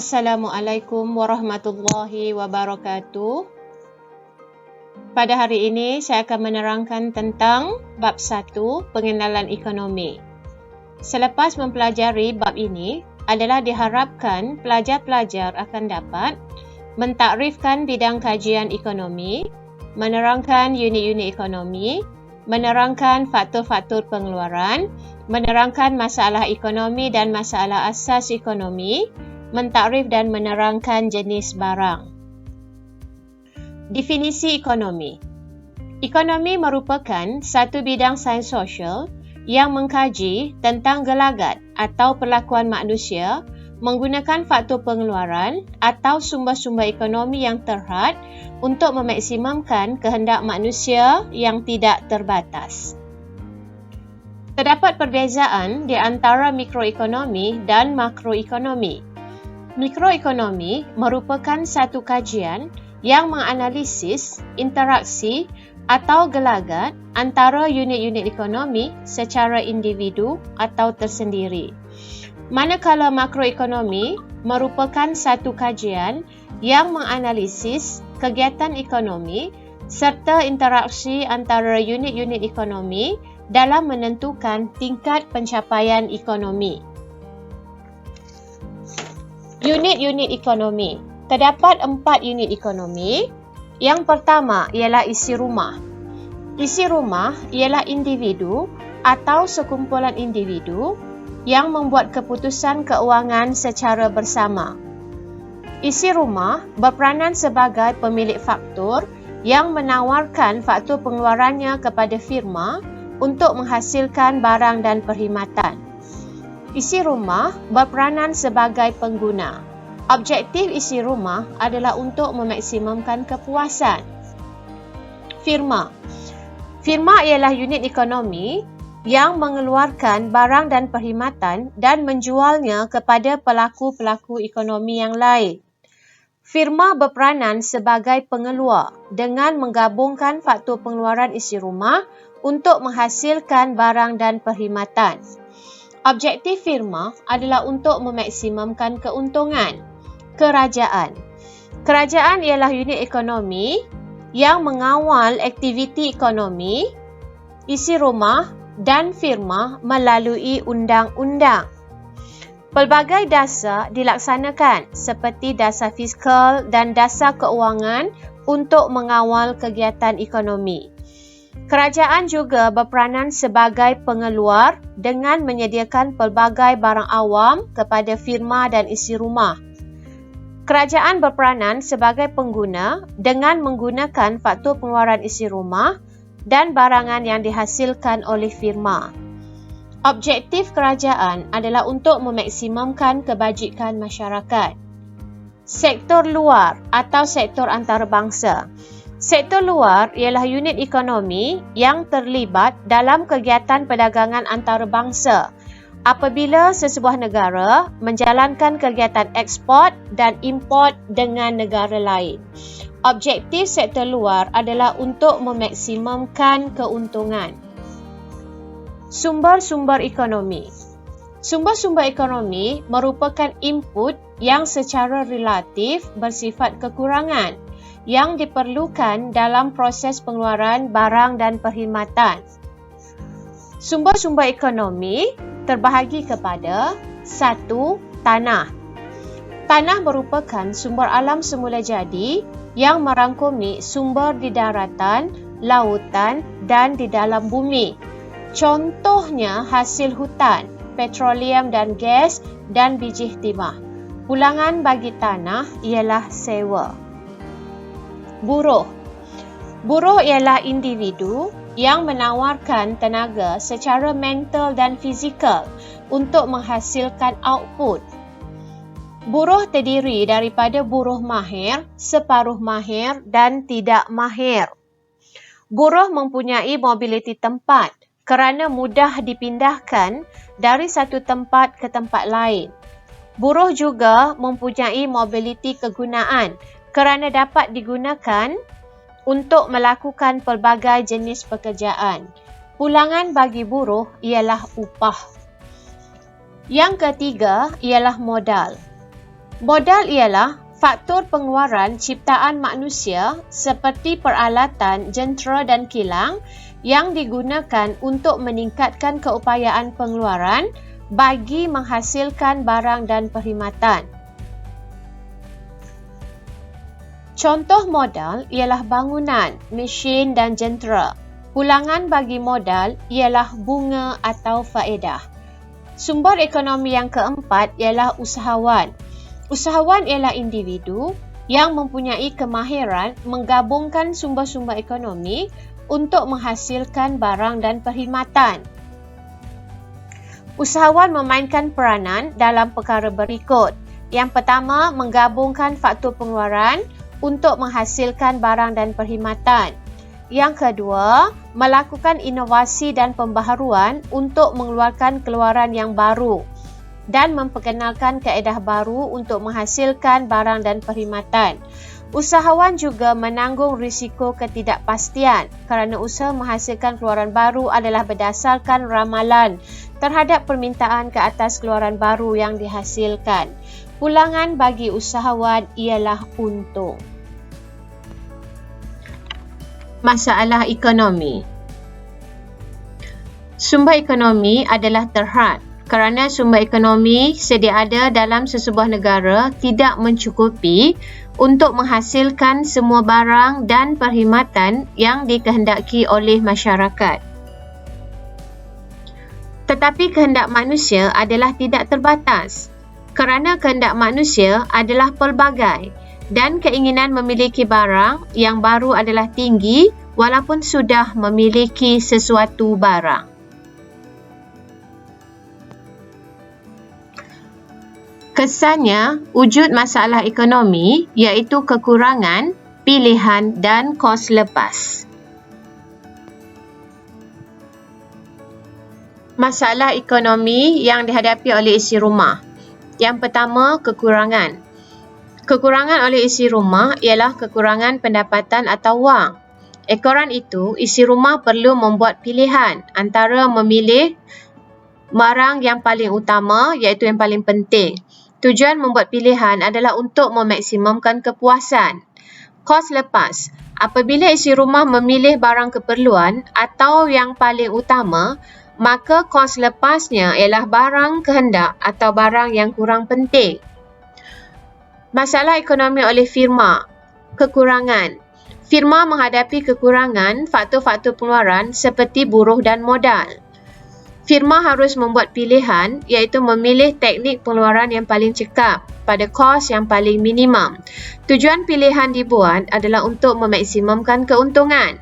Assalamualaikum warahmatullahi wabarakatuh. Pada hari ini, saya akan menerangkan tentang bab 1, pengenalan ekonomi. Selepas mempelajari bab ini, adalah diharapkan pelajar-pelajar akan dapat mentakrifkan bidang kajian ekonomi, menerangkan unit-unit ekonomi, menerangkan faktor-faktor pengeluaran, menerangkan masalah ekonomi dan masalah asas ekonomi, mentakrif dan menerangkan jenis barang. Definisi ekonomi. Ekonomi merupakan satu bidang sains sosial yang mengkaji tentang gelagat atau perlakuan manusia menggunakan faktor pengeluaran atau sumber-sumber ekonomi yang terhad untuk memaksimumkan kehendak manusia yang tidak terbatas. Terdapat perbezaan di antara mikroekonomi dan makroekonomi. Mikroekonomi merupakan satu kajian yang menganalisis interaksi atau gelagat antara unit-unit ekonomi secara individu atau tersendiri. Manakala makroekonomi merupakan satu kajian yang menganalisis kegiatan ekonomi serta interaksi antara unit-unit ekonomi dalam menentukan tingkat pencapaian ekonomi. Unit-unit ekonomi. Terdapat 4 unit ekonomi. Yang pertama ialah isi rumah. Isi rumah ialah individu atau sekumpulan individu yang membuat keputusan keuangan secara bersama. Isi rumah berperanan sebagai pemilik faktur yang menawarkan faktur pengeluarannya kepada firma untuk menghasilkan barang dan perkhidmatan. Isi rumah berperanan sebagai pengguna. Objektif isi rumah adalah untuk memaksimumkan kepuasan. Firma. Firma ialah unit ekonomi yang mengeluarkan barang dan perkhidmatan dan menjualnya kepada pelaku-pelaku ekonomi yang lain. Firma berperanan sebagai pengeluar dengan menggabungkan faktor pengeluaran isi rumah untuk menghasilkan barang dan perkhidmatan. Objektif firma adalah untuk memaksimumkan keuntungan. Kerajaan. Kerajaan ialah unit ekonomi yang mengawal aktiviti ekonomi, isi rumah dan firma melalui undang-undang. Pelbagai dasar dilaksanakan seperti dasar fiskal dan dasar keuangan untuk mengawal kegiatan ekonomi. Kerajaan juga berperanan sebagai pengeluar dengan menyediakan pelbagai barang awam kepada firma dan isi rumah. Kerajaan berperanan sebagai pengguna dengan menggunakan faktur pengeluaran isi rumah dan barangan yang dihasilkan oleh firma. Objektif kerajaan adalah untuk memaksimumkan kebajikan masyarakat. Sektor luar atau sektor antarabangsa. Sektor luar ialah unit ekonomi yang terlibat dalam kegiatan perdagangan antarabangsa apabila sesebuah negara menjalankan kegiatan ekspor dan import dengan negara lain. Objektif sektor luar adalah untuk memaksimumkan keuntungan. Sumber-sumber ekonomi. Sumber-sumber ekonomi merupakan input yang secara relatif bersifat kekurangan yang diperlukan dalam proses pengeluaran barang dan perkhidmatan. Sumber-sumber ekonomi terbahagi kepada 1. Tanah. Tanah merupakan sumber alam semula jadi yang merangkumi sumber di daratan, lautan dan di dalam bumi. Contohnya hasil hutan, petroleum dan gas dan biji timah. Pulangan bagi tanah ialah sewa. Buruh. Buruh ialah individu yang menawarkan tenaga secara mental dan fizikal untuk menghasilkan output. Buruh terdiri daripada buruh mahir, separuh mahir dan tidak mahir. Buruh mempunyai mobiliti tempat kerana mudah dipindahkan dari satu tempat ke tempat lain. Buruh juga mempunyai mobiliti kegunaan kerana dapat digunakan untuk melakukan pelbagai jenis pekerjaan. Pulangan bagi buruh ialah upah. Yang ketiga ialah modal. Modal ialah faktor pengeluaran ciptaan manusia seperti peralatan, jentera dan kilang yang digunakan untuk meningkatkan keupayaan pengeluaran bagi menghasilkan barang dan perkhidmatan. Contoh modal ialah bangunan, mesin dan jentera. Pulangan bagi modal ialah bunga atau faedah. Sumber ekonomi yang keempat ialah usahawan. Usahawan ialah individu yang mempunyai kemahiran menggabungkan sumber-sumber ekonomi untuk menghasilkan barang dan perkhidmatan. Usahawan memainkan peranan dalam perkara berikut. Yang pertama, menggabungkan faktor pengeluaran untuk menghasilkan barang dan perkhidmatan. Yang kedua, melakukan inovasi dan pembaharuan untuk mengeluarkan keluaran yang baru dan memperkenalkan kaedah baru untuk menghasilkan barang dan perkhidmatan. Usahawan juga menanggung risiko ketidakpastian kerana usaha menghasilkan keluaran baru adalah berdasarkan ramalan terhadap permintaan ke atas keluaran baru yang dihasilkan. Pulangan bagi usahawan ialah untung. Masalah ekonomi. Sumber ekonomi adalah terhad kerana sumber ekonomi sedia ada dalam sesebuah negara tidak mencukupi untuk menghasilkan semua barang dan perkhidmatan yang dikehendaki oleh masyarakat. Tetapi kehendak manusia adalah tidak terbatas. Kerana kehendak manusia adalah pelbagai dan keinginan memiliki barang yang baru adalah tinggi walaupun sudah memiliki sesuatu barang. Kesannya, wujud masalah ekonomi iaitu kekurangan, pilihan dan kos lepas. Masalah ekonomi yang dihadapi oleh isi rumah. Yang pertama, kekurangan. Kekurangan oleh isi rumah ialah kekurangan pendapatan atau wang. Ekoran itu, isi rumah perlu membuat pilihan antara memilih barang yang paling utama iaitu yang paling penting. Tujuan membuat pilihan adalah untuk memaksimumkan kepuasan. Kos lepas. Apabila isi rumah memilih barang keperluan atau yang paling utama, maka kos lepasnya ialah barang kehendak atau barang yang kurang penting. Masalah ekonomi oleh firma. Kekurangan. Firma menghadapi kekurangan faktor-faktor pengeluaran seperti buruh dan modal. Firma harus membuat pilihan iaitu memilih teknik pengeluaran yang paling cekap pada kos yang paling minimum. Tujuan pilihan dibuat adalah untuk memaksimumkan keuntungan.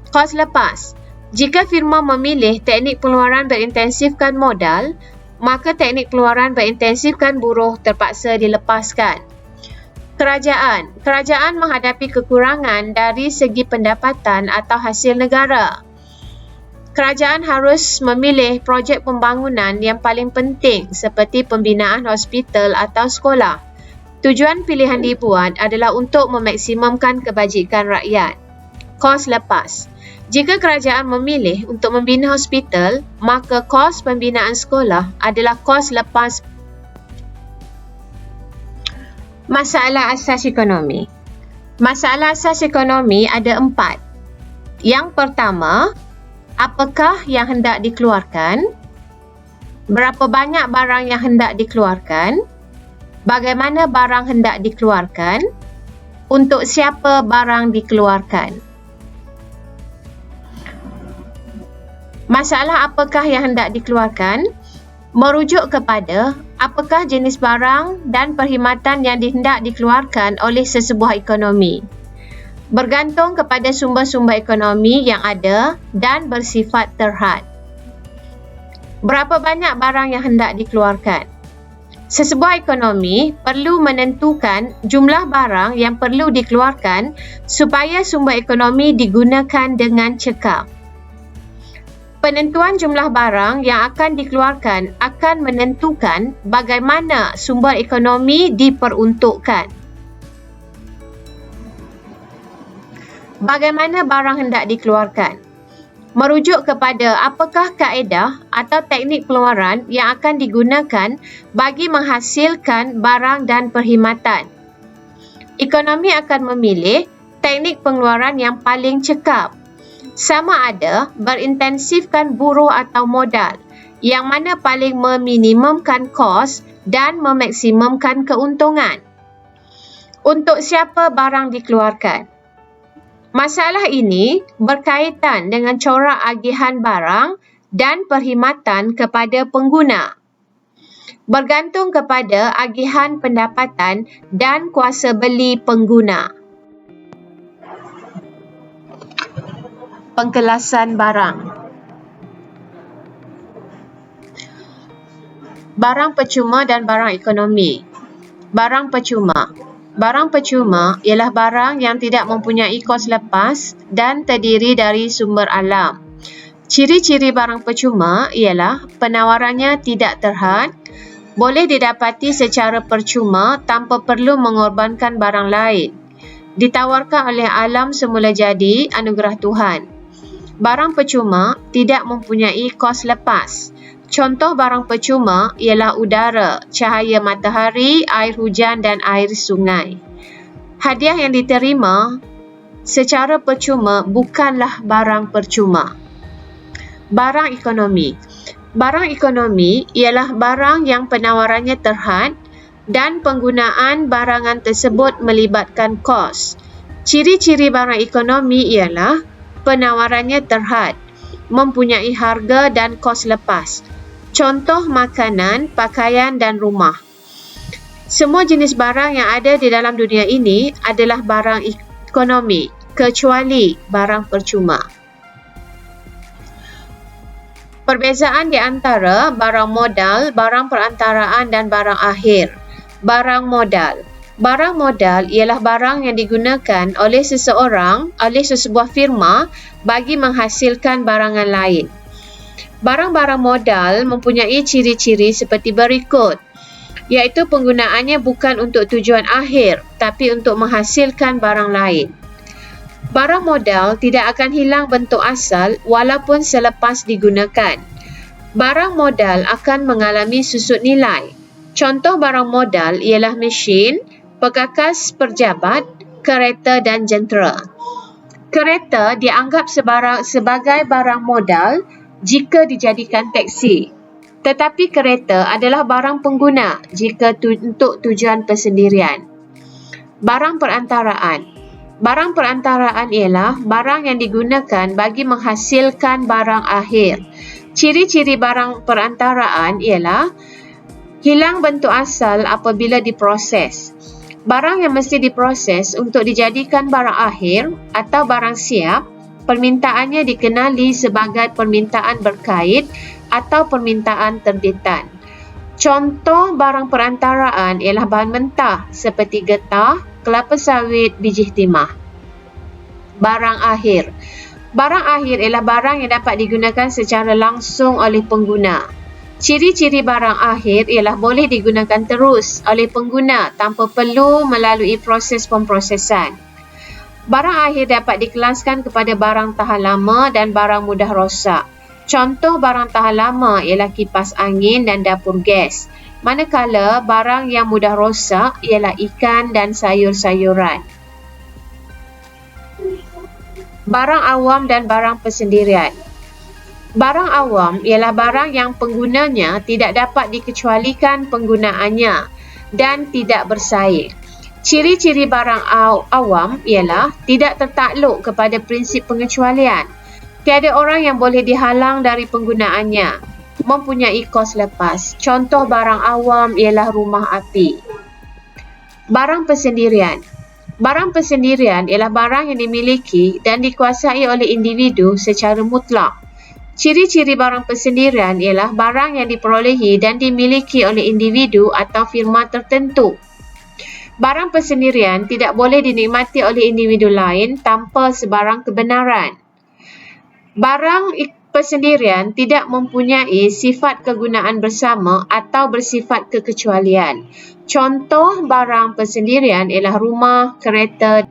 Kos lepas. Jika firma memilih teknik pengeluaran berintensifkan modal, maka teknik pengeluaran berintensifkan buruh terpaksa dilepaskan. Kerajaan. Kerajaan menghadapi kekurangan dari segi pendapatan atau hasil negara. Kerajaan harus memilih projek pembangunan yang paling penting seperti pembinaan hospital atau sekolah. Tujuan pilihan dibuat adalah untuk memaksimumkan kebajikan rakyat. Kos lepas. Jika kerajaan memilih untuk membina hospital, maka kos pembinaan sekolah adalah kos lepas. Masalah asas ekonomi. Masalah asas ekonomi ada 4. Yang pertama, apakah yang hendak dikeluarkan? Berapa banyak barang yang hendak dikeluarkan? Bagaimana barang hendak dikeluarkan? Untuk siapa barang dikeluarkan? Masalah apakah yang hendak dikeluarkan merujuk kepada apakah jenis barang dan perkhidmatan yang hendak dikeluarkan oleh sesebuah ekonomi. Bergantung kepada sumber-sumber ekonomi yang ada dan bersifat terhad. Berapa banyak barang yang hendak dikeluarkan? Sesebuah ekonomi perlu menentukan jumlah barang yang perlu dikeluarkan supaya sumber ekonomi digunakan dengan cekap. Penentuan jumlah barang yang akan dikeluarkan akan menentukan bagaimana sumber ekonomi diperuntukkan. Bagaimana barang hendak dikeluarkan? merujuk kepada apakah kaedah atau teknik pengeluaran yang akan digunakan bagi menghasilkan barang dan perkhidmatan. Ekonomi akan memilih teknik pengeluaran yang paling cekap, sama ada berintensifkan buruh atau modal, yang mana paling meminimumkan kos dan memaksimumkan keuntungan. Untuk siapa barang dikeluarkan? Masalah ini berkaitan dengan corak agihan barang dan perkhidmatan kepada pengguna, bergantung kepada agihan pendapatan dan kuasa beli pengguna. Pengkelasan barang. Barang percuma dan barang ekonomi. Barang percuma. Barang percuma ialah barang yang tidak mempunyai kos lepas dan terdiri dari sumber alam. Ciri-ciri barang percuma ialah penawarannya tidak terhad, boleh didapati secara percuma tanpa perlu mengorbankan barang lain, ditawarkan oleh alam semula jadi anugerah Tuhan. Barang percuma tidak mempunyai kos lepas. Contoh barang percuma ialah udara, cahaya matahari, air hujan dan air sungai. Hadiah yang diterima secara percuma bukanlah barang percuma. Barang ekonomi. Barang ekonomi ialah barang yang penawarannya terhad dan penggunaan barangan tersebut melibatkan kos. Ciri-ciri barang ekonomi ialah penawarannya terhad, mempunyai harga dan kos lepas. Contoh makanan, pakaian dan rumah. Semua jenis barang yang ada di dalam dunia ini adalah barang ekonomi, kecuali barang percuma. Perbezaan di antara barang modal, barang perantaraan dan barang akhir. Barang modal. Barang modal ialah barang yang digunakan oleh seseorang, oleh sesebuah firma bagi menghasilkan barangan lain. Barang-barang modal mempunyai ciri-ciri seperti berikut, iaitu penggunaannya bukan untuk tujuan akhir, tapi untuk menghasilkan barang lain. Barang modal tidak akan hilang bentuk asal walaupun selepas digunakan. Barang modal akan mengalami susut nilai. Contoh barang modal ialah mesin, perkakas pejabat, kereta dan jentera. Kereta dianggap sebagai barang modal jika dijadikan teksi. Tetapi kereta adalah barang pengguna jika untuk tujuan persendirian. Barang perantaraan. Barang perantaraan ialah barang yang digunakan bagi menghasilkan barang akhir. Ciri-ciri barang perantaraan ialah hilang bentuk asal apabila diproses. Barang yang mesti diproses untuk dijadikan barang akhir atau barang siap, permintaannya dikenali sebagai permintaan berkait atau permintaan terbitan. Contoh barang perantaraan ialah bahan mentah seperti getah, kelapa sawit, biji timah. Barang akhir. Barang akhir ialah barang yang dapat digunakan secara langsung oleh pengguna. Ciri-ciri barang akhir ialah boleh digunakan terus oleh pengguna tanpa perlu melalui proses pemprosesan. Barang akhir dapat dikelaskan kepada barang tahan lama dan barang mudah rosak. Contoh barang tahan lama ialah kipas angin dan dapur gas, manakala barang yang mudah rosak ialah ikan dan sayur-sayuran. Barang awam dan barang persendirian. Barang awam ialah barang yang penggunanya tidak dapat dikecualikan penggunaannya dan tidak bersaing. Ciri-ciri barang awam ialah tidak tertakluk kepada prinsip pengecualian. Tiada orang yang boleh dihalang dari penggunaannya. Mempunyai kos lepas. Contoh barang awam ialah rumah api. Barang persendirian. Barang persendirian ialah barang yang dimiliki dan dikuasai oleh individu secara mutlak. Ciri-ciri barang persendirian ialah barang yang diperolehi dan dimiliki oleh individu atau firma tertentu. Barang persendirian tidak boleh dinikmati oleh individu lain tanpa sebarang kebenaran. Barang persendirian tidak mempunyai sifat kegunaan bersama atau bersifat kekecualian. Contoh barang persendirian ialah rumah, kereta